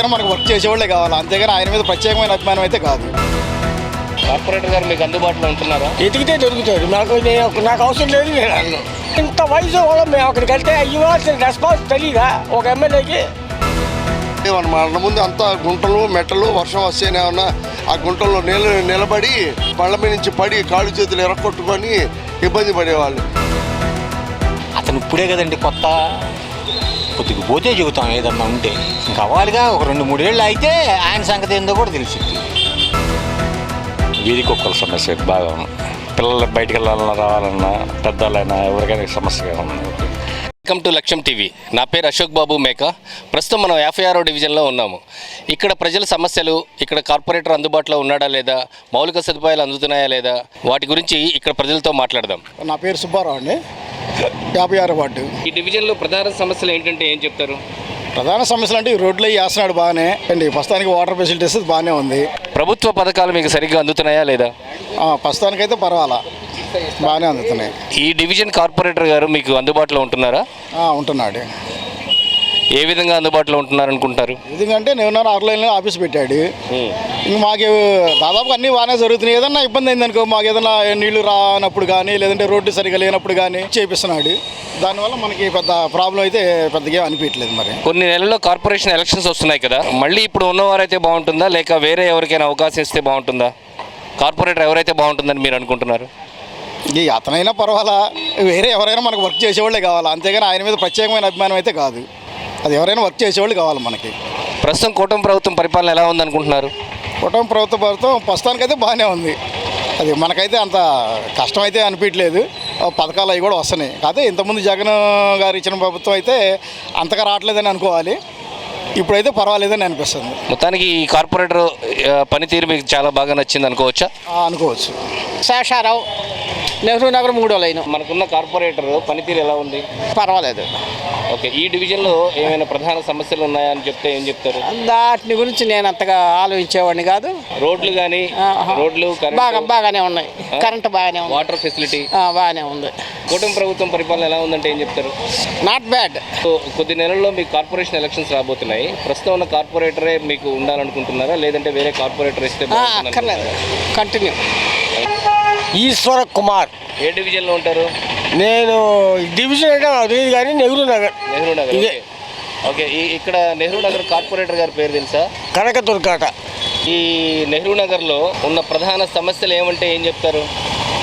ఎవరైనా మనకు వర్క్ చేసేవాళ్ళే కావాలి, అంతేగాని ఆయన మీద ప్రత్యేకమైన అభిమానం అయితే కాదు. కార్పొరేటర్ గారు మీకు అందుబాటులో ఉంటున్నారా? ఎదిగితే దొరుకుతారు. నాకు అవసరం లేదు. నేను ఇంత వయసు వాళ్ళు మేము అక్కడికి వెళ్తే ఇవ్వాల్సిన రెస్పాన్స్ తెలీదా ఒక ఎమ్మెల్యేకి? మన ముందు అంతా గుంటలు మెట్టలు, వర్షం వస్తేనేమన్నా ఆ గుంటల్లో నిలబడి పళ్ళ మీద నుంచి పడి కాళ్ళు చేతులు ఎరక్కొట్టుకొని ఇబ్బంది పడేవాళ్ళు. అతను ఇప్పుడే కదండి కొత్త, కొద్దిగా పోతే చెబుతాం ఏదన్నా ఉంటే. ఇంకా అవ్వాలిగా ఒక 2-3 ఏళ్ళు అయితే ఆయన సంగతి ఏందో కూడా తెలిసింది. వీధి కుక్కల సమస్య బాగా ఉంది. పిల్లలు బయటికి వెళ్ళాలన్నా రావాలన్నా పెద్దవాళ్ళైనా ఎవరికైనా సమస్యగా ఉంది. వెల్కమ్ టు లక్ష్యం టీవీ. నా పేరు అశోక్ బాబు మేక. ప్రస్తుతం మనం 56వ డివిజన్లో ఉన్నాము. ఇక్కడ ప్రజల సమస్యలు, ఇక్కడ కార్పొరేటర్ అందుబాటులో ఉన్నాడా లేదా, మౌలిక సదుపాయాలు అందుతున్నాయా లేదా, వాటి గురించి ఇక్కడ ప్రజలతో మాట్లాడదాం. నా పేరు సుబ్బారావు అండి, 56 వార్డు. ఈ డివిజన్లో ప్రధాన సమస్యలు ఏంటంటే ఏం చెప్తారు? ప్రధాన సమస్యలు అంటే ఈ రోడ్లు వేస్తున్నాడు బాగానే అండి, ప్రస్తుతానికి వాటర్ ఫెసిలిటీస్ బాగానే ఉంది. ప్రభుత్వ పథకాలు మీకు సరిగ్గా అందుతున్నాయా లేదా? ప్రస్తుతానికైతే పర్వాలా, బాగానే అందుతున్నాయి. ఈ డివిజన్ కార్పొరేటర్ గారు మీకు అందుబాటులో ఉంటున్నారా? ఉంటున్నాడు. ఏ విధంగా అందుబాటులో ఉంటున్నారు అనుకుంటారు? ఎందుకంటే నేను ఆన్లైన్లో ఆఫీస్ పెట్టాడు. ఇంక మాకు దాదాపు అన్నీ బాగానే జరుగుతున్నాయి. ఏదన్నా ఇబ్బంది అయిందనుకో, మాకు ఏదైనా నీళ్లు రానప్పుడు కానీ లేదంటే రోడ్డు సరిగా లేనప్పుడు కానీ చేపిస్తున్నాడు. దానివల్ల మనకి పెద్ద ప్రాబ్లం అయితే పెద్దగా అనిపించలేదు. మరి కొన్ని నెలల్లో కార్పొరేషన్ ఎలక్షన్స్ వస్తున్నాయి కదా, మళ్ళీ ఇప్పుడు ఉన్నవారైతే బాగుంటుందా లేక వేరే ఎవరికైనా అవకాశం ఇస్తే బాగుంటుందా? కార్పొరేటర్ ఎవరైతే బాగుంటుందని మీరు అనుకుంటున్నారు? అతనైనా పర్వాలా, వేరే ఎవరైనా మనకు వర్క్ చేసేవాళ్ళే కావాలి, అంతేగాని ఆయన మీద ప్రత్యేకమైన అభిమానం అయితే కాదు. అది ఎవరైనా వర్క్ చేసేవాళ్ళు కావాలి మనకి. ప్రస్తుతం కూటమి ప్రభుత్వం పరిపాలన ఎలా ఉందనుకుంటున్నారు? కూటమి ప్రభుత్వం ప్రస్తుతానికైతే బాగానే ఉంది. అది మనకైతే అంత కష్టమైతే అనిపించలేదు. పథకాలు అవి కూడా వస్తున్నాయి. కాకపోతే ఇంతకుముందు జగన్ గారు ఇచ్చిన ప్రభుత్వం అయితే అంతగా రావట్లేదని అనుకోవాలి. ఇప్పుడైతే పర్వాలేదని అనిపిస్తుంది. మొత్తానికి ఈ కార్పొరేటర్ పనితీరు మీకు చాలా బాగా నచ్చింది అనుకోవచ్చా? అనుకోవచ్చు. శేషారావు, నెహ్రూ నగర్ 3వ లైన్. మనకున్న కార్పొరేటర్ పనితీరు ఎలా ఉంది? పర్వాలేదు. ఓకే, ఈ డివిజన్లో ఏమైనా ప్రధాన సమస్యలు ఉన్నాయా అని చెప్తే ఏం చెప్తారు? దాని గురించి నేను అంతగా ఆలోచించేవాడిని కాదు. రోడ్లు కానీ బాగానే ఉన్నాయి. కరెంట్ బాగానే ఉంది. వాటర్ ఫెసిలిటీ బాగానే ఉంది. కూటమి ప్రభుత్వం పరిపాలన ఎలా ఉందంటే ఏం చెప్తారు? Not bad. కొద్ది నెలల్లో మీకు కార్పొరేషన్ ఎలక్షన్స్ రాబోతున్నాయి. ప్రస్తుతం ఉన్న కార్పొరేటరే మీకు ఉండాలనుకుంటున్నారా లేదంటే వేరే కార్పొరేటర్ ఇస్తే అక్కర్లేదు? కంటిన్యూ. ఈశ్వర కుమార్. ఏ డివిజన్లో ఉంటారు? నేను డివిజన్ అంటే తెలియదు కానీ నెహ్రూ నగర్. ఇదే. ఓకే, ఇక్కడ నెహ్రూ నగర్ కార్పొరేటర్ గారి పేరు తెలుసా? కనకదుర్గాట. ఈ నెహ్రూ నగర్లో ఉన్న ప్రధాన సమస్యలు ఏమంటే ఏం చెప్తారు?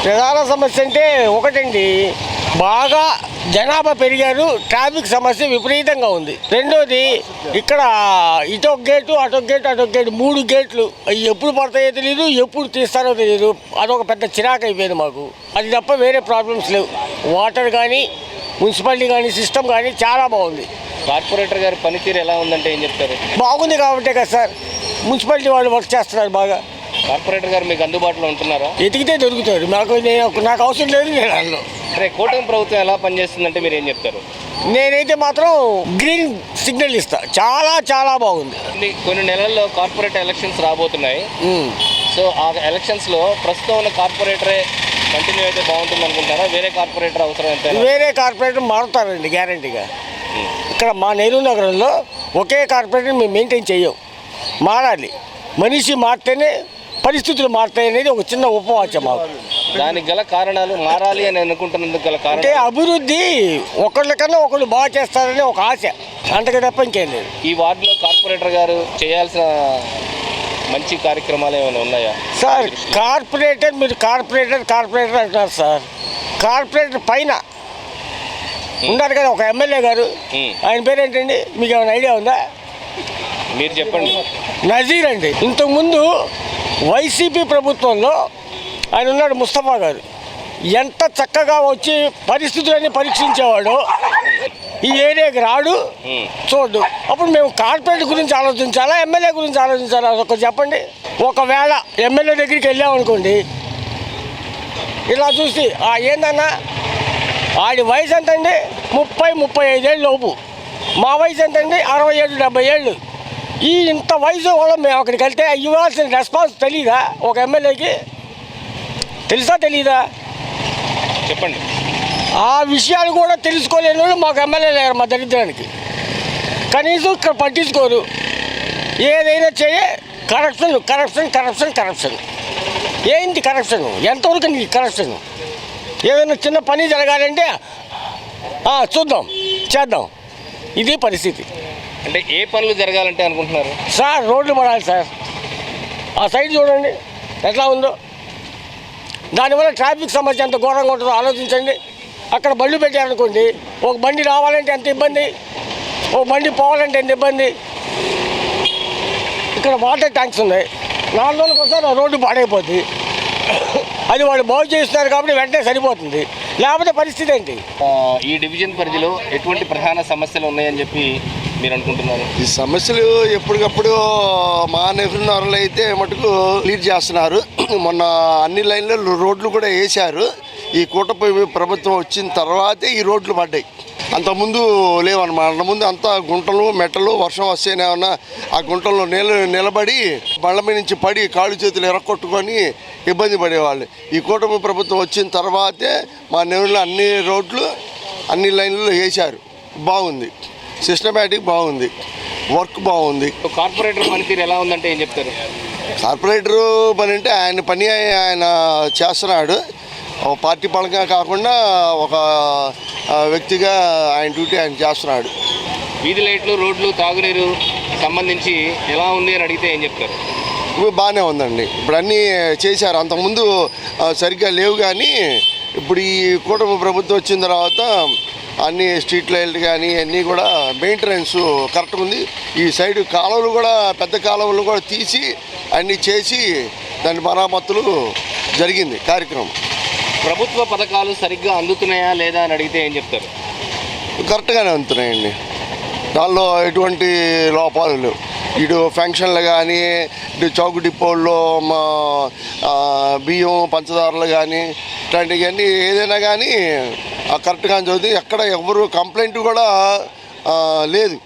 ప్రధాన సమస్య అంటే ఒకటండి, బాగా జనాభా పెరిగారు, ట్రాఫిక్ సమస్య విపరీతంగా ఉంది. రెండోది, ఇక్కడ ఇటొక గేటు అటొక గేటు 3 గేట్లు. అవి ఎప్పుడు పడతాయో తెలియదు, ఎప్పుడు తీస్తారో తెలియదు. అదొక పెద్ద చిరాకు అయిపోయింది మాకు. అది తప్ప వేరే ప్రాబ్లమ్స్ లేవు. వాటర్ కానీ మున్సిపాలిటీ కానీ సిస్టమ్ కానీ చాలా బాగుంది. కార్పొరేటర్ గారి పనితీరు ఎలా ఉందంటే ఏం చెప్తారు? బాగుంది కాబట్టే కదా సార్ మున్సిపాలిటీ వాళ్ళు వర్క్ చేస్తున్నారు బాగా. కార్పొరేటర్ గారు మీకు అందుబాటులో ఉంటున్నారా? ఎదిగితే దొరుకుతారు. నాకు అవసరం లేదు. నేను అరే, కూటమి ప్రభుత్వం ఎలా పనిచేస్తుందంటే మీరు ఏం చెప్తారు? నేనైతే మాత్రం గ్రీన్ సిగ్నల్ ఇస్తా. చాలా చాలా బాగుంది. కొన్ని నెలల్లో కార్పొరేట్ ఎలక్షన్స్ రాబోతున్నాయి. సో ఆ ఎలక్షన్స్లో ప్రస్తుతం ఉన్న కార్పొరేటరే కంటిన్యూ అయితే బాగుంటుంది అనుకుంటారా? వేరే కార్పొరేటర్ అవసరం ఎంత? వేరే కార్పొరేటర్ మారుతారండి గ్యారంటీగా. ఇక్కడ మా నెహ్రూ నగరంలో ఒకే కార్పొరేటర్ మేము మెయింటైన్ చేయం. మారాలి. మనిషి మారితేనే పరిస్థితులు మారుతాయి అనేది ఒక చిన్న ఉపవాచం మాకు. దానికి గల కారణాలు, మారాలి అని అనుకుంటున్నందుకు గల కారణం అంటే అభివృద్ధి ఒకళ్ళకన్నా ఒకళ్ళు బాగా చేస్తారని ఒక ఆశ, అంతగా తప్ప ఇంకేం లేదు. ఈ వార్డులో కార్పొరేటర్ గారు చేయాల్సిన మంచి కార్యక్రమాలు ఏమైనా ఉన్నాయా సార్? మీరు కార్పొరేటర్ అంటున్నారు సార్. కార్పొరేటర్ పైన ఉన్నారు కదా ఒక ఎమ్మెల్యే గారు, ఆయన పేరు ఏంటండి? మీకు ఏమైనా ఐడియా ఉందా? మీరు చెప్పండి. నజీర్ అండి. ఇంతకుముందు వైసీపీ ప్రభుత్వంలో ఆయన ఉన్నాడు, ముస్తఫా గారు. ఎంత చక్కగా వచ్చి పరిస్థితులన్నీ పరీక్షించేవాడు. ఈ ఏరియాకి రాడు, చూడు. అప్పుడు మేము కార్పొరేట్ గురించి ఆలోచించాలా, ఎమ్మెల్యే గురించి ఆలోచించాలా? ఒక చెప్పండి. ఒకవేళ ఎమ్మెల్యే దగ్గరికి వెళ్ళామనుకోండి, ఇలా చూసి ఏందన్నా ఆడి వయసు ఎంతండి? 30-35 ఏళ్ళు లోపు. మా వయసు ఎంతండి? 67-70 ఏళ్ళు. ఇంత వయసు వల్ల మేము అక్కడికి వెళ్తే ఇవ్వాల్సిన రెస్పాన్స్ తెలీదా ఒక ఎమ్మెల్యేకి? తెలుసా తెలీదా? చెప్పండి. ఆ విషయాలు కూడా తెలుసుకోలేని వాళ్ళు మాకు ఎమ్మెల్యే లేరు మా దరిద్రానికి. కనీసం ఇక్కడ పట్టించుకోరు. ఏదైనా చేయ కరప్షన్ కరప్షన్ కరప్షన్ కరప్షన్. ఏంటి కరప్షన్? ఎంతవరకు నీకు కరప్షన్? ఏదైనా చిన్న పని జరగాలంటే చూద్దాం చేద్దాం, ఇది పరిస్థితి. అంటే ఏ పనులు జరగాలంటే అనుకుంటున్నారు? సార్ రోడ్లు పడాలి సార్. ఆ సైడ్ చూడండి ఎట్లా ఉందో. దానివల్ల ట్రాఫిక్ సమస్య ఎంత ఘోరంగా ఉంటుందో ఆలోచించండి. అక్కడ బండి పెట్టారనుకోండి, ఒక బండి రావాలంటే ఎంత ఇబ్బంది, ఒక బండి పోవాలంటే ఎంత ఇబ్బంది. ఇక్కడ వాటర్ ట్యాంక్స్ ఉన్నాయి, 4 రోజులకు ఒకసారి రోడ్డు పాడైపోద్ది. అది వాళ్ళు బాగు చేస్తున్నారు కాబట్టి వెంటనే సరిపోతుంది, లేకపోతే పరిస్థితి ఏంటి? ఈ డివిజన్ పరిధిలో ఎటువంటి ప్రధాన సమస్యలు ఉన్నాయని చెప్పి మీరు అనుకుంటున్నారు? ఈ సమస్యలు ఎప్పటికప్పుడు మా నెహ్రూనగర్లో అయితే మటుకు క్లియర్ చేస్తున్నారు. మొన్న అన్ని లైన్లలో రోడ్లు కూడా వేశారు. ఈ కూటమి ప్రభుత్వం వచ్చిన తర్వాతే ఈ రోడ్లు పడ్డాయి. అంతకుముందు లేవన్నమాట. అంతకుముందు అంతా గుంటలు మెట్టలు, వర్షం వస్తేనేమన్నా ఆ గుంటల్లో నిలబడి బళ్ళ మీద నుంచి పడి కాళ్ళు చేతులు ఎరక్కొట్టుకొని ఇబ్బంది పడేవాళ్ళు. ఈ కూటమి ప్రభుత్వం వచ్చిన తర్వాతే మా నెహ్రూలో అన్ని రోడ్లు అన్ని లైన్లలో వేశారు. బాగుంది, సిస్టమేటిక్ బాగుంది, వర్క్ బాగుంది. కార్పొరేటర్ పనితీరు ఎలా ఉందంటే ఏం చెప్తారు? కార్పొరేటరు పని అంటే ఆయన పని ఆయన చేస్తున్నాడు. ఒక పార్టీ పరంగా కాకుండా ఒక వ్యక్తిగా ఆయన డ్యూటీ ఆయన చేస్తున్నాడు. వీధి లైట్లు, రోడ్లు, తాగునీరు సంబంధించి ఎలా ఉంది అని అడిగితే ఏం చెప్తారు? ఇప్పుడు బాగానే ఉందండి. ఇప్పుడు అన్నీ చేశారు. అంతకుముందు సరిగ్గా లేవు, కానీ ఇప్పుడు ఈ కూటమి ప్రభుత్వం వచ్చిన తర్వాత అన్ని స్ట్రీట్ లైట్లు కానీ అన్నీ కూడా మెయింటెనెన్స్ కరెక్ట్గా ఉంది. ఈ సైడ్ కాలువలు కూడా పెద్ద కాలువలు కూడా తీసి అన్నీ చేసి దాని మరామతులు జరిగింది కార్యక్రమం. ప్రభుత్వ పథకాలు సరిగ్గా అందుతున్నాయా లేదా అని అడిగితే ఏం చెప్తారు? కరెక్ట్గానే అందుతున్నాయండి, దానిలో ఎటువంటి లోపాలు లేవు. ఇటు ఫంక్షన్లు కానీ, ఇటు చౌక డిపోల్లో బియ్యం పంచదారలు కానీ ఇట్లాంటివన్నీ ఏదైనా కానీ కరెక్ట్గా చదువుతుంది. ఎక్కడ ఎవరు కంప్లైంట్ కూడా లేదు.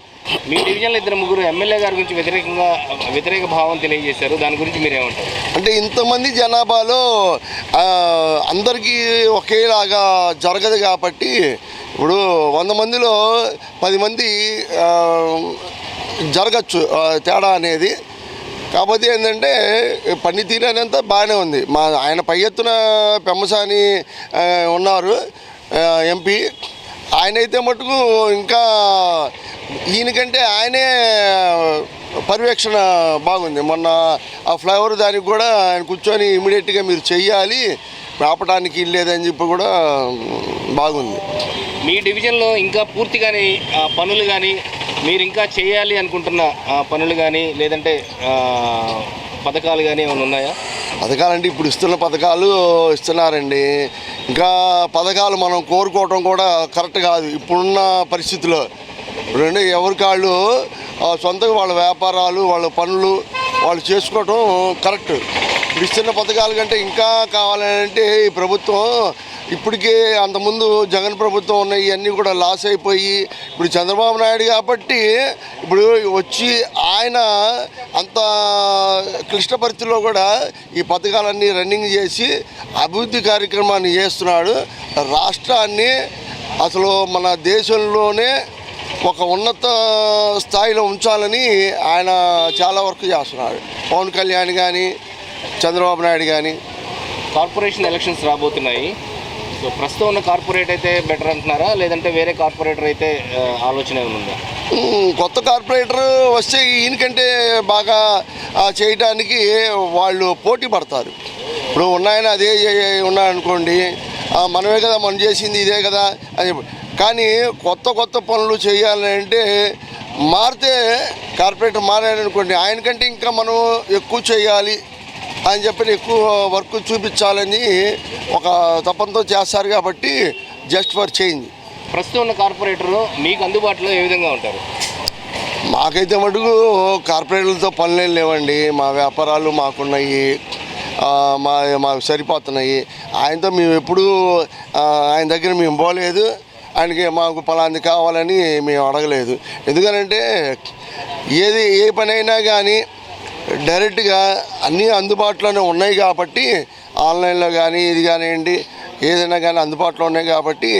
మీ డివిజన్లో 2-3 ఎమ్మెల్యే గారి గురించి వ్యతిరేక భావం తెలియజేశారు, దాని గురించి మీరేమంటారు? అంటే ఇంతమంది జనాభాలో అందరికీ ఒకేలాగా జరగదు కాబట్టి, ఇప్పుడు 100 మందిలో 10 మంది జరగచ్చు తేడా అనేది. కాకపోతే ఏంటంటే పనితీరు అనేంత బాగానే ఉంది. ఆయన పై ఎత్తున పెమ్మసాని ఉన్నారు ఎంపీ. ఆయనైతే మటుకు ఇంకా ఈయనకంటే ఆయనే పర్యవేక్షణ బాగుంది. మొన్న ఆ ఫ్లైఓవర్ దానికి కూడా ఆయన కూర్చొని ఇమీడియట్గా మీరు చెయ్యాలి, ఆపడానికి లేదని చెప్పి కూడా బాగుంది. మీ డివిజన్లో ఇంకా పూర్తిగాని పనులు కానీ, మీరు ఇంకా చేయాలి అనుకుంటున్న పనులు కానీ, లేదంటే పథకాలు కానీ ఏమైనా ఉన్నాయా? పథకాలంటే ఇప్పుడు ఇస్తున్న పథకాలు ఇస్తున్నారండి. ఇంకా పథకాలు మనం కోరుకోవటం కూడా కరెక్ట్ కాదు ఇప్పుడున్న పరిస్థితిలో. ఇప్పుడు ఎవరికి వాళ్ళు సొంతంగా వాళ్ళ వ్యాపారాలు, వాళ్ళ పనులు వాళ్ళు చేసుకోవటం కరెక్ట్. ఇప్పుడు ఇస్తున్న పథకాల కంటే ఇంకా కావాలంటే ఈ ప్రభుత్వం ఇప్పటికే అంతకుముందు జగన్ ప్రభుత్వం ఉన్నాయి ఇవన్నీ కూడా లాస్ అయిపోయి, ఇప్పుడు చంద్రబాబు నాయుడు కాబట్టి ఇప్పుడు వచ్చి ఆయన అంత క్లిష్ట పరిస్థితుల్లో కూడా ఈ పథకాలన్నీ రన్నింగ్ చేసి అభివృద్ధి కార్యక్రమాన్ని చేస్తున్నాడు. రాష్ట్రాన్ని అసలు మన దేశంలోనే ఒక ఉన్నత స్థాయిలో ఉంచాలని ఆయన చాలా వర్క్ చేస్తున్నాడు. పవన్ కళ్యాణ్ కానీ, చంద్రబాబు నాయుడు కానీ. కార్పొరేషన్ ఎలక్షన్స్ రాబోతున్నాయి. సో ప్రస్తుతం ఉన్న కార్పొరేట్ అయితే బెటర్ అంటున్నారా, లేదంటే వేరే కార్పొరేటర్ అయితే ఆలోచన ఉందా? కొత్త కార్పొరేటర్ వస్తే ఈయనకంటే బాగా చేయడానికి వాళ్ళు పోటీ పడతారు. ఇప్పుడు ఉన్నాయని అదే ఉన్నాయనుకోండి, మనమే కదా మనం చేసింది ఇదే కదా అని. కానీ కొత్త పనులు చేయాలంటే మారితే కార్పొరేటర్ మారాడనుకోండి, ఆయనకంటే ఇంకా మనం ఎక్కువ చేయాలి అని చెప్పి ఎక్కువ వర్క్ చూపించాలని ఒక తపంతో చేస్తారు కాబట్టి జస్ట్ ఫర్ చేంజ్. ప్రస్తుతం ఉన్న కార్పొరేటర్లు మీకు అందుబాటులో ఏ విధంగా ఉంటారు? మాకైతే మటుకు కార్పొరేటర్లతో పనులేం లేవండి. మా వ్యాపారాలు మాకున్నాయి, మాకు సరిపోతున్నాయి. ఆయనతో మేము ఎప్పుడూ ఆయన దగ్గర మేము పోలేదు, ఆయనకి మాకు పలాంది కావాలని మేము అడగలేదు. ఎందుకనంటే ఏ పని అయినా కానీ డైరెక్ట్గా అన్నీ అందుబాటులోనే ఉన్నాయి కాబట్టి ఆన్లైన్లో కానీ ఇది కానివ్వండి ఏదైనా కానీ అందుబాటులో ఉన్నాయి కాబట్టి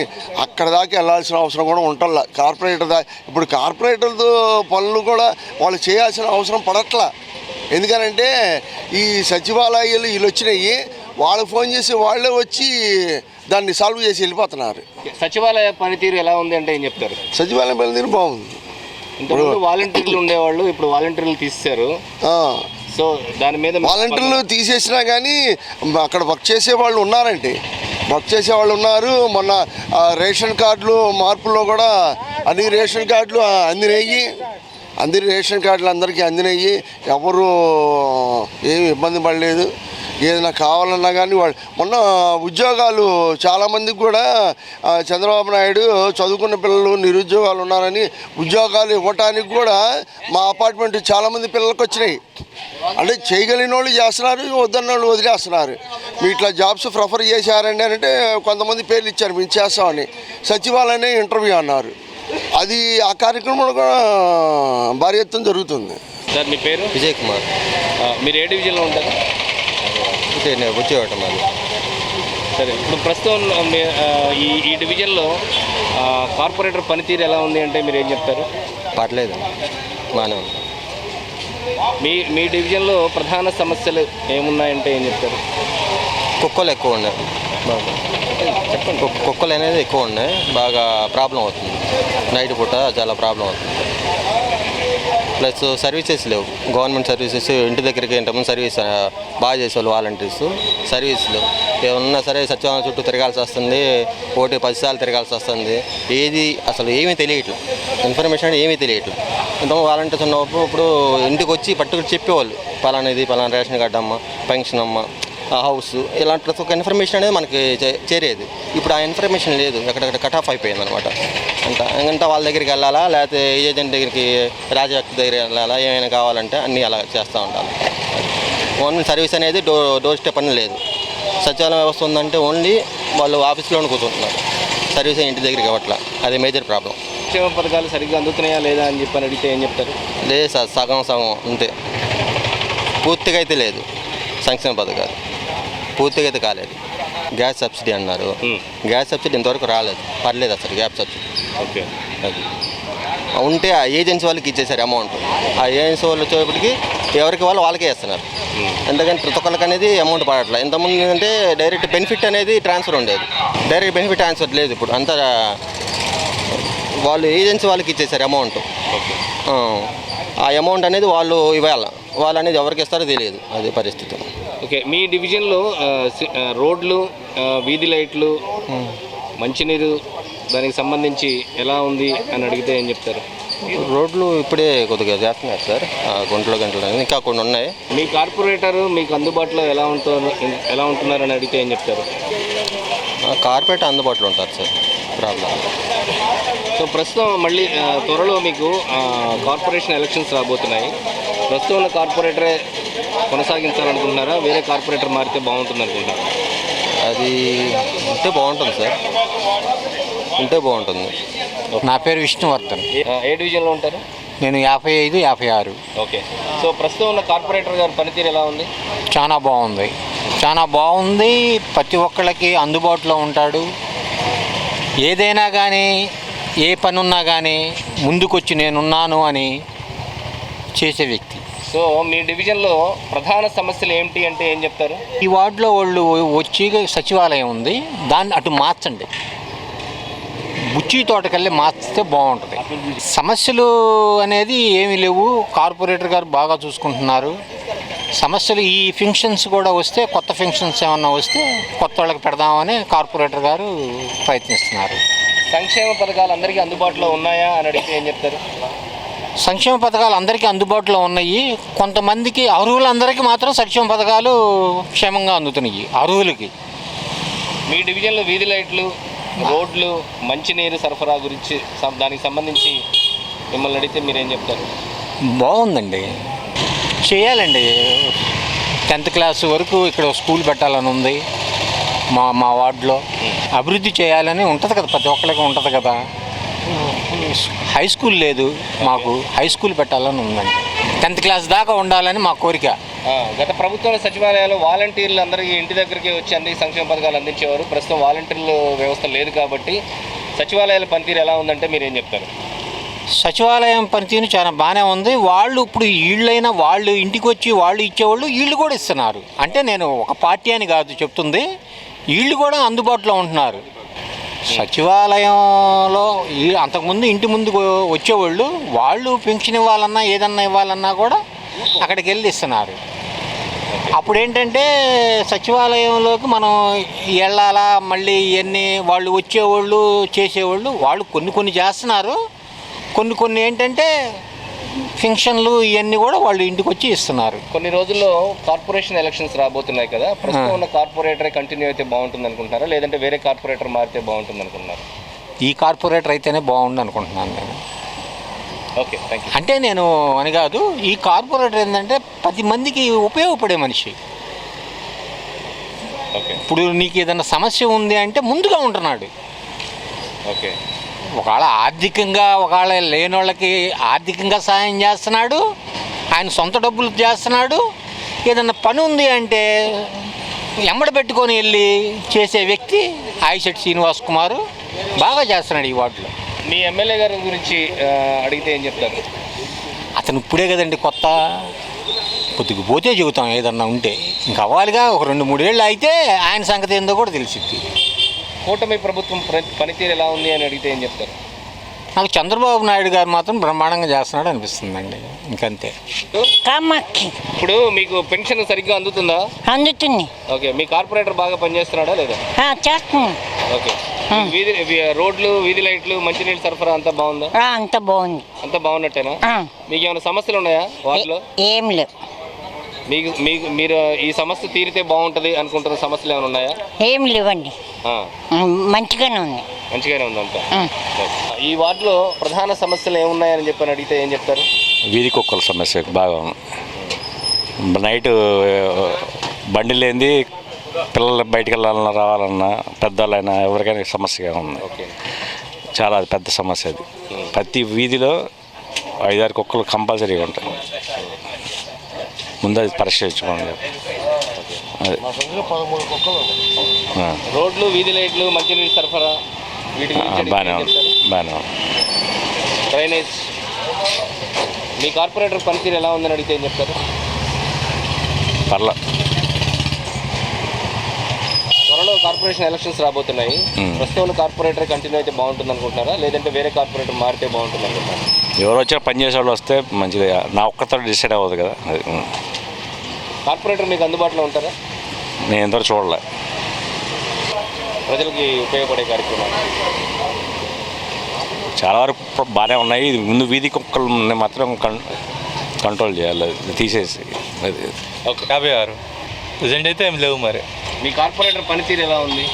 అక్కడ దాకా వెళ్ళాల్సిన అవసరం కూడా ఉంటల్లా. కార్పొరేటర్ ఇప్పుడు కార్పొరేటర్తో పనులు కూడా వాళ్ళు చేయాల్సిన అవసరం పడట్లా. ఎందుకనంటే ఈ సచివాలయాలు వీళ్ళు వచ్చినాయి, వాళ్ళకి ఫోన్ చేసి వాళ్ళే వచ్చి దాన్ని సాల్వ్ చేసి వెళ్ళిపోతున్నారు. సచివాలయ పనితీరు ఎలా ఉంది అంటే ఏం చెప్తారు? సచివాలయం పనితీరు బాగుంది. ఇంతకుముందు వాలంటీర్లు ఉండేవాళ్ళు, ఇప్పుడు వాలంటీర్లు తీసేశారు. సో దాని మీద వాలంటీర్లు తీసేసినా కానీ అక్కడ వర్క్ చేసేవాళ్ళు ఉన్నారండి, వర్క్ చేసేవాళ్ళు ఉన్నారు. మొన్న రేషన్ కార్డులు మార్పుల్లో కూడా అన్ని రేషన్ కార్డులు అందినాయి, అందరి రేషన్ కార్డులు అందరికీ అందినాయి. ఎవరు ఏమి ఇబ్బంది పడలేదు. ఏదైనా కావాలన్నా కానీ వాళ్ళు మొన్న ఉద్యోగాలు చాలామందికి కూడా చంద్రబాబు నాయుడు చదువుకున్న పిల్లలు నిరుద్యోగాలు ఉన్నారని ఉద్యోగాలు ఇవ్వటానికి కూడా మా అపార్ట్మెంట్ చాలామంది పిల్లలకు వచ్చినాయి. అంటే చేయగలిగిన వాళ్ళు చేస్తున్నారు, వద్దన్న వాళ్ళు వదిలేస్తున్నారు. మీ ఇట్లా జాబ్స్ ప్రిఫర్ చేశారండి అంటే కొంతమంది పేర్లు ఇచ్చారు, మేము చేస్తామని. సచివాలయనే ఇంటర్వ్యూ అన్నారు. అది ఆ కార్యక్రమం కూడా భారీ ఎత్తున జరుగుతుంది. సార్ మీ పేరు? విజయ్ కుమార్. మీరు ఏ డివిజన్లో ఉంటారు? వచ్చేవాటం అది. సరే, ఇప్పుడు ప్రస్తుతం ఈ డివిజన్లో కార్పొరేటర్ పనితీరు ఎలా ఉంది అంటే మీరు ఏం చెప్తారు? పర్లేదు, బాగానే ఉంది. మీ డివిజన్లో ప్రధాన సమస్యలు ఏమున్నాయంటే ఏం చెప్తారు? కుక్కలు ఎక్కువ ఉన్నాయి, చెప్పండి. కుక్కలు అనేది ఎక్కువ ఉన్నాయి, బాగా ప్రాబ్లం అవుతుంది. నైట్ పూట చాలా ప్రాబ్లం అవుతుంది. ప్లస్ సర్వీసెస్ లేవు, గవర్నమెంట్ సర్వీసెస్. ఇంటి దగ్గరికి ఇంతకుముందు సర్వీస్ బాగా చేసేవాళ్ళు వాలంటీర్స్, సర్వీసులు ఏమన్నా సరే సచివాలయం చుట్టూ తిరగాల్సి వస్తుంది, 10 సార్లు తిరగాల్సి వస్తుంది. ఏది అసలు ఏమీ తెలియట్లేదు, ఇన్ఫర్మేషన్ ఏమీ తెలియట్లేదు. ఇంతకుముందు వాలంటీర్స్ ఉన్నప్పుడు ఇప్పుడు ఇంటికి వచ్చి పట్టుకుని చెప్పేవాళ్ళు, పలానాది పలానా రేషన్ కార్డు అమ్మ, పెన్షన్ అమ్మ, హౌస్, ఇలాంటి ప్రతి ఒక్క ఇన్ఫర్మేషన్ అనేది మనకి చేరేది. ఇప్పుడు ఆ ఇన్ఫర్మేషన్ లేదు, ఎక్కడెక్కడ కట్ ఆఫ్ అయిపోయింది అనమాట. అంతా వాళ్ళ దగ్గరికి వెళ్ళాలా, లేకపోతే ఏజెంట్ దగ్గరికి, రాజవ్యక్తి దగ్గరికి వెళ్ళాలా, ఏమైనా కావాలంటే అన్నీ అలా చేస్తూ ఉండాలి. గవర్నమెంట్ సర్వీస్ అనేది డోర్ స్టెప్ అని లేదు. సచివాలయం వ్యవస్థ ఉందంటే ఓన్లీ వాళ్ళు ఆఫీస్లోనే కూర్చుంటున్నారు, సర్వీస్ ఇంటి దగ్గరికి ఇవ్వట్లా. అదే మేజర్ ప్రాబ్లం. సంక్షేమ పథకాలు సరిగ్గా అందుతున్నాయా లేదా అని చెప్పని అడిగితే ఏం చెప్తారు? లేదు సార్, సగం అంతే, పూర్తిగా అయితే లేదు. సంక్షేమ పథకాలు పూర్తిగా అయితే కాలేదు. గ్యాస్ సబ్సిడీ అన్నారు, గ్యాస్ సబ్సిడీ ఇంతవరకు రాలేదు, పర్లేదు అసలు గ్యాస్ సబ్సిడీ. ఓకే, అది ఉంటే ఆ ఏజెన్సీ వాళ్ళకి ఇచ్చేసారు అమౌంట్. ఆ ఏజెన్సీ వాళ్ళు వచ్చేప్పటికి ఎవరికి వాళ్ళకే వేస్తున్నారు. ఎందుకంటే ప్రతి ఒక్కరికి అనేది అమౌంట్ పడట్లేదు. ఇంతకుముందు అంటే డైరెక్ట్ బెనిఫిట్ అనేది ట్రాన్స్ఫర్ ఉండేది, డైరెక్ట్ బెనిఫిట్ ట్రాన్స్ఫర్ లేదు. ఇప్పుడు అంతా వాళ్ళు ఏజెన్సీ వాళ్ళకి ఇచ్చేసారు అమౌంట్. ఆ అమౌంట్ అనేది వాళ్ళు ఇవ్వాలి, వాళ్ళు అనేది ఎవరికి ఇస్తారో తెలియదు, అదే పరిస్థితి. ఓకే, మీ డివిజన్లో రోడ్లు, వీధి లైట్లు, మంచినీరు దానికి సంబంధించి ఎలా ఉంది అని అడిగితే ఏం చెప్తారు? రోడ్లు ఇప్పుడే కొద్దిగా చేస్తున్నారు సార్, గంటలు ఇంకా కొన్ని ఉన్నాయి. మీ కార్పొరేటర్ మీకు అందుబాటులో ఎలా ఉంటున్నారని అడిగితే ఏం చెప్తారు? కార్పొరేటర్ అందుబాటులో ఉంటారు సార్, ప్రాబ్లం. సో ప్రస్తుతం మళ్ళీ త్వరలో మీకు కార్పొరేషన్ ఎలక్షన్స్ రాబోతున్నాయి. ప్రస్తుతం ఉన్న కార్పొరేటరే కొనసాగించాలనుకుంటున్నారా, వేరే కార్పొరేటర్ మారితే బాగుంటుంది అనుకుంటున్నారా? అది ఉంటే బాగుంటుంది సార్, ఉంటే బాగుంటుంది. నా పేరు విష్ణువర్ధన్. ఏ డివిజన్లో ఉంటారు? నేను 55, 56. ఓకే, సో ప్రస్తుతం ఉన్న కార్పొరేటర్ గారి పనితీరు ఎలా ఉంది? చాలా బాగుంది, చాలా బాగుంది. ప్రతి ఒక్కళ్ళకి అందుబాటులో ఉంటాడు. ఏదైనా కానీ, ఏ పని ఉన్నా కానీ ముందుకొచ్చి నేనున్నాను అని చేసే వ్యక్తి. సో మీ డివిజన్లో ప్రధాన సమస్యలు ఏమిటి అంటే ఏం చెప్తారు? ఈ వార్డులో వాళ్ళు వచ్చి సచివాలయం ఉంది, దాన్ని అటు మార్చండి, బుచ్చి తోటకెళ్ళి మార్చితే బాగుంటుంది. సమస్యలు అనేది ఏమీ లేవు, కార్పొరేటర్ గారు బాగా చూసుకుంటున్నారు. సమస్యలు ఈ ఫంక్షన్స్ కూడా వస్తే, కొత్త ఫంక్షన్స్ ఏమన్నా వస్తే కొత్త వాళ్ళకి పెడదామని కార్పొరేటర్ గారు ప్రయత్నిస్తున్నారు. సంక్షేమ పథకాలు అందరికీ అందుబాటులో ఉన్నాయా అని అడిగితే ఏం చెప్తారు? సంక్షేమ పథకాలు అందరికీ అందుబాటులో ఉన్నాయి. కొంతమందికి, అర్హులందరికీ మాత్రం సంక్షేమ పథకాలు క్షేమంగా అందుతున్నాయి, అర్హులకి. మీ డివిజన్లో వీధి లైట్లు, రోడ్లు, మంచినీరు సరఫరా గురించి దానికి సంబంధించి మిమ్మల్ని అడిగితే మీరేం చెప్తారు? బాగుందండి, చేయాలండి. 10th క్లాస్ వరకు ఇక్కడ స్కూల్ పెట్టాలని ఉంది. మా వార్డులో అభివృద్ధి చేయాలని ఉంటుంది కదా, ప్రతి ఒక్కరికి ఉంటుంది కదా. హై స్కూల్ లేదు, మాకు హై స్కూల్ పెట్టాలని ఉందండి. 10th క్లాస్ దాకా ఉండాలని మా కోరిక. గత ప్రభుత్వ సచివాలయాలు వాలంటీర్లు అందరికీ ఇంటి దగ్గరికి వచ్చి అన్ని సంక్షేమ పథకాలు అందించేవారు. ప్రస్తుతం వాలంటీర్ల వ్యవస్థ లేదు కాబట్టి సచివాలయాల పనితీరు ఎలా ఉందంటే మీరేం చెప్తారు? సచివాలయం పనితీరు చాలా బాగానే ఉంది. వాళ్ళు ఇప్పుడు వీళ్ళైనా వాళ్ళు ఇంటికి వచ్చి వాళ్ళు ఇచ్చేవాళ్ళు వీళ్ళు కూడా ఇస్తున్నారు. అంటే నేను ఒక పార్టీ అని కాదు చెప్తుంది, వీళ్ళు కూడా అందుబాటులో ఉంటున్నారు. సచివాలయంలో అంతకుముందు ఇంటి ముందుకు వచ్చేవాళ్ళు వాళ్ళు పెన్షన్ ఇవ్వాలన్నా ఏదన్నా ఇవ్వాలన్నా కూడా అక్కడికి వెళ్ళి ఇస్తున్నారు. అప్పుడు ఏంటంటే సచివాలయంలోకి మనం వెళ్ళాలా, మళ్ళీ ఇవన్నీ వాళ్ళు వచ్చేవాళ్ళు చేసేవాళ్ళు వాళ్ళు కొన్ని చేస్తున్నారు. కొన్ని ఏంటంటే ఫంక్షన్లు ఇవన్నీ కూడా వాళ్ళు ఇంటికి వచ్చి ఇస్తున్నారు. కొన్ని రోజుల్లో కార్పొరేషన్ ఎలక్షన్స్ రాబోతున్నాయి కదా, ప్రస్తుతం ఉన్న కార్పొరేటరే కంటిన్యూ అయితే బాగుంటుంది అనుకుంటున్నారా, లేదంటే వేరే కార్పొరేటర్ మారితే బాగుంటుంది అనుకుంటున్నారు? ఈ కార్పొరేటర్ అయితేనే బాగుండు అనుకుంటున్నాను నేను. Okay, thank you. అంటే నేను అని కాదు, ఈ కార్పొరేటర్ ఏంటంటే 10 మందికి ఉపయోగపడే మనిషి. ఓకే, ఇప్పుడు నీకు ఏదైనా సమస్య ఉంది అంటే ముందుగా ఉంటున్నాడు. ఓకే. ఒకవేళ ఆర్థికంగా ఒకవేళ లేని వాళ్ళకి ఆర్థికంగా సహాయం చేస్తున్నాడు, ఆయన సొంత డబ్బులు చేస్తున్నాడు. ఏదన్నా పని ఉంది అంటే ఎమ్మడ పెట్టుకొని వెళ్ళి చేసే వ్యక్తి ఆయిశెట్టి శ్రీనివాస్ కుమారు బాగా చేస్తున్నాడు ఈ వార్డులో. మీ ఎమ్మెల్యే గారి గురించి అడిగితే ఏం చెప్తారు? అతను ఇప్పుడే కదండి కొత్త, కొద్దిగా పోతే చెబుతాం ఏదన్నా ఉంటే. ఇంకా అవ్వాలిగా ఒక 2-3 ఏళ్ళు అయితే ఆయన సంగతి ఏందో కూడా తెలిసిద్ది. కూటమి ప్రభుత్వం పనితీరు ఎలా ఉంది అని అడిగితే ఏం చెప్తారు? నాకు చంద్రబాబు నాయుడు గారు మాత్రం బ్రహ్మాండంగా చేస్తున్నాడు అనిపిస్తుందండి, ఇంకంతే. కామాక్షి ఇప్పుడు మీకు పెన్షన్ సరిగ్గా అందుతుందా? అందుతుంది. ఓకే, మీ కార్పొరేటర్ బాగా పనిచేస్తున్నాడా లేదా? చేస్తుంది. ఓకే, రోడ్లు, వీధి లైట్లు, మంచినీళ్ళు సరఫరా అంతా బాగుందా? అంత బాగుంది. అంతా బాగున్నట్టేనా? మీకు ఏమైనా సమస్యలు ఉన్నాయా వాటిలో? ఏం లేవు. మీరు ఈ సమస్య తీరితే బాగుంటుంది అనుకుంటున్న సమస్యలు ఏమైనా ఉన్నాయా? ఏం లేవండి, మంచిగానే ఉంది. మంచిగానే ఉంది అంతా. ఈ వార్డులో ప్రధాన సమస్యలు ఏమున్నాయని చెప్పని అడిగితే ఏం చెప్తారు? వీధి కుక్కల సమస్య బాగా నైట్ బండి లేనిది పిల్లలు బయటికి వెళ్ళాలన్నా రావాలన్నా పెద్దవాళ్ళైనా ఎవరికైనా సమస్యగా ఉంది. ఓకే, చాలా అది పెద్ద సమస్య. అది ప్రతి వీధిలో 5-6 కుక్కలు కంపల్సరీగా ఉంటాయి. ముందు అది పరిశీలించుకోండి. అది రోడ్లు, వీధి లైట్లు, మంచినీళ్ళు సరఫరా వీటి గురించి బాగానే ఉంది, బాగానే ఉంది. డ్రైనేజ్, మీ కార్పొరేటర్ పనితీరు ఎలా ఉందని అడిగితే ఏం చెప్తారు? పర్లా. త్వరలో కార్పొరేషన్ ఎలక్షన్స్ రాబోతున్నాయి. ప్రస్తుతం కార్పొరేటర్ కంటిన్యూ అయితే బాగుంటుంది అనుకుంటున్నారా, లేదంటే వేరే కార్పొరేటర్ మారితే బాగుంటుంది అనుకుంటున్నారా? ఎవరు వచ్చా పనిచేసే వాళ్ళు వస్తే మంచిది. నా ఒక్కతో డిసైడ్ అవ్వదు కదా. అది కార్పొరేటర్ మీకు అందుబాటులో ఉంటారా? నేను ఎంతవరకు చూడలే. ప్రజలకి ఉపయోగపడే కార్యక్రమాలు చాలా వరకు బాగానే ఉన్నాయి. ఇది ముందు వీధి కుక్కలు మాత్రం కంట్రోల్ చేయాలి, అది తీసేసి. అది ఓకే. 56 ప్రజెంట్ అయితే ఏం లేవు. మరి మీ కార్పొరేటర్ పనితీరు ఎలా ఉంది?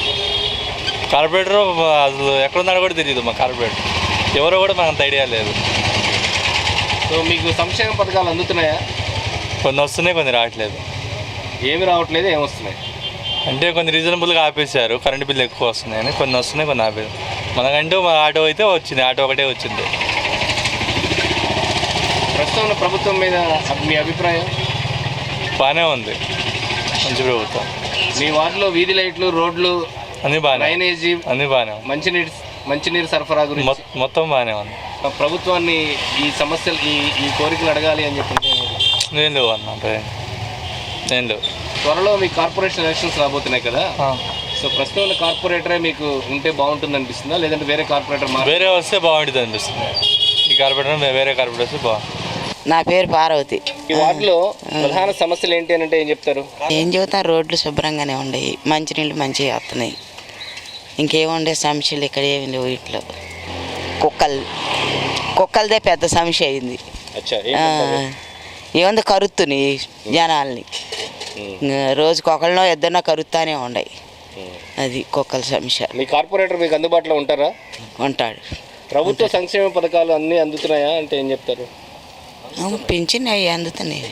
కార్పొరేటర్ అసలు ఎక్కడున్నాడో కూడా తెలియదు. మా కార్పొరేటర్ ఎవరో కూడా మనకు అంత ఐడియా లేదు. సో మీకు సంక్షేమ పథకాలు అందుతున్నాయా? కొన్ని వస్తున్నాయి, కొన్ని రావట్లేదు. ఏమి రావట్లేదు, ఏమి వస్తున్నాయి అంటే కొన్ని రీజనబుల్గా ఆపేశారు, కరెంటు బిల్లు ఎక్కువ వస్తున్నాయని. కొన్ని వస్తున్నాయి, కొన్ని ఆపేది. మనకంటూ మా ఆటో అయితే వచ్చింది, ఆటో ఒకటే వచ్చింది. ప్రస్తుతం ప్రభుత్వం మీద మీ అభిప్రాయం? బాగానే ఉంది, మంచి ప్రభుత్వం. మీ వార్డులో వీధి లైట్లు, రోడ్లు, అన్నీ బాగానే, డ్రైనేజీ, అన్నీ బాగానే ఉంది. మంచినీరు సరఫరా గురించి మొత్తం బాగానే ఉంది. ప్రభుత్వాన్ని ఈ సమస్యలు ఈ కోరికలు అడగాలి అని చెప్పి ఏం లేవు అన్న, ఏం లేవు. త్వరలో మీ కార్పొరేషన్ ఎలక్షన్స్ రాబోతున్నాయి కదా, సో ప్రస్తుతం ఉన్న కార్పొరేటరే మీకు ఉంటే బాగుంటుంది అనిపిస్తుందా, లేదంటే వేరే కార్పొరేటర్ వేరే వస్తే బాగుంటుంది అనిపిస్తుంది? ఈ కార్పొరేటర్ వేరే కార్పొరేటర్ వస్తే బాగుంటుంది. నా పేరు పార్వతి. ఈ వార్డులో ప్రధాన సమస్యలు ఏంటి అని అంటే ఏం చెప్తారు? ఏం చెబుతాం, రోడ్లు శుభ్రంగానే ఉండేవి, మంచినీళ్ళు మంచిగా వస్తున్నాయి. ఇంకేముండే సమస్యలు ఇక్కడ ఏమి లేవు. ఇట్లో కుక్కలదే పెద్ద సమస్య అయింది. ఏముంది, కరుతున్నాయి జనాల్ని. రోజుకి ఒకళ్ళనో ఇద్దరినో కరుస్తానే ఉన్నాయి. అది కుక్కల సమస్య. మీ కార్పొరేటర్ మీకు అందుబాటులో ఉంటారా? ఉంటాడు. ప్రభుత్వ సంక్షేమ పథకాలు అన్నీ అందుతున్నాయా అంటే ఏం చెప్తారు? పింఛన్ అవి అందుతున్నాయి.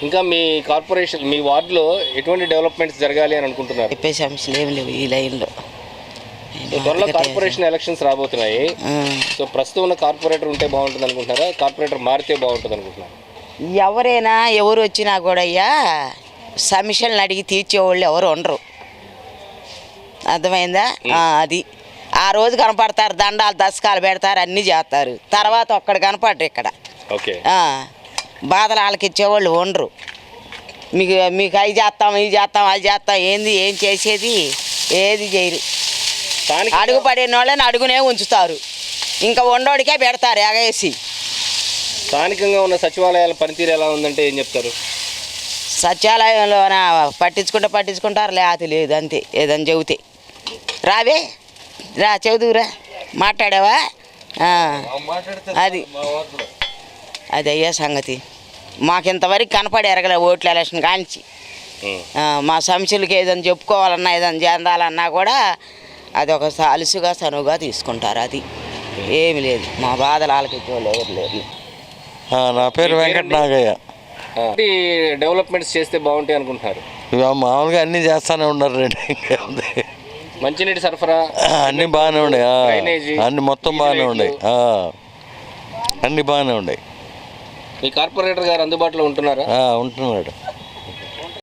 ఇంకా మీ కార్పొరేషన్, మీ వార్డులో ఎటువంటి డెవలప్మెంట్స్ జరగాలి అని అనుకుంటున్నారు? చెప్పే సమస్యలు ఏమి లేవు ఈ లైన్లో. త్వరలో కార్పొరేషన్ ఎలక్షన్స్ రాబోతున్నాయి. సో ప్రస్తుతం ఉన్న కార్పొరేటర్ ఉంటే బాగుంటుంది అనుకుంటున్నారా, కార్పొరేటర్ మారితే బాగుంటుంది అనుకుంటున్నారా? ఎవరైనా ఎవరు వచ్చినా కూడా అయ్యా సమస్యలను అడిగి తీర్చేవాళ్ళు ఎవరు ఉండరు. అర్థమైందా? అది ఆ రోజు కనపడతారు, దండాలు దశకాలు పెడతారు, అన్నీ చేస్తారు. తర్వాత ఒక్కడు కనపడరు ఇక్కడ. ఓకే. బాధలు వాళ్ళకి ఇచ్చేవాళ్ళు ఉండరు. మీకు మీకు అవి చేస్తాం, ఇవి చేస్తాం, అది చేస్తాం, ఏం చేసేది ఏది చేయరు. అడుగు పడిన వాళ్ళని అడుగునే ఉంచుతారు, ఇంకా ఉండోడికే పెడతారు ఎగేసి. స్థానికంగా ఉన్న సచివాలయాల పనితీరు ఎలా ఉందంటే ఏం చెప్తారు? సచివాలయంలో పట్టించుకుంటారు, లేకపోతే లేదు, అంతే. ఏదని చెబితే రావే, రా చెబుదురా, మాట్లాడావా? అది అయ్యా సంగతి. మాకు ఇంతవరకు కనపడి ఎరగలే ఓట్ల ఎలక్షన్ కానించి. మా సమస్యలకి ఏదైనా చెప్పుకోవాలన్నా, ఏదైనా చెందాలన్నా కూడా అది ఒక అలుసుగా సనువుగా తీసుకుంటారు. అది ఏమి లేదు. మా బాధలు ఆలకించేవాళ్ళు ఎవరు లేరు. నా పేరు వెంకట నాగయ్య. డెవలప్మెంట్స్ చేస్తే బాగుంటాయి అనుకుంటున్నారు? మామూలుగా అన్నీ చేస్తూనే ఉన్నారు రండి. మంచినీటి సరఫరా అన్నీ బాగానే ఉన్నాయి, అన్నీ మొత్తం బాగానే ఉన్నాయి, అన్నీ బాగానే ఉన్నాయి. మీ కార్పొరేటర్ గారు అందుబాటులో ఉంటున్నారా? ఉంటున్నాడు.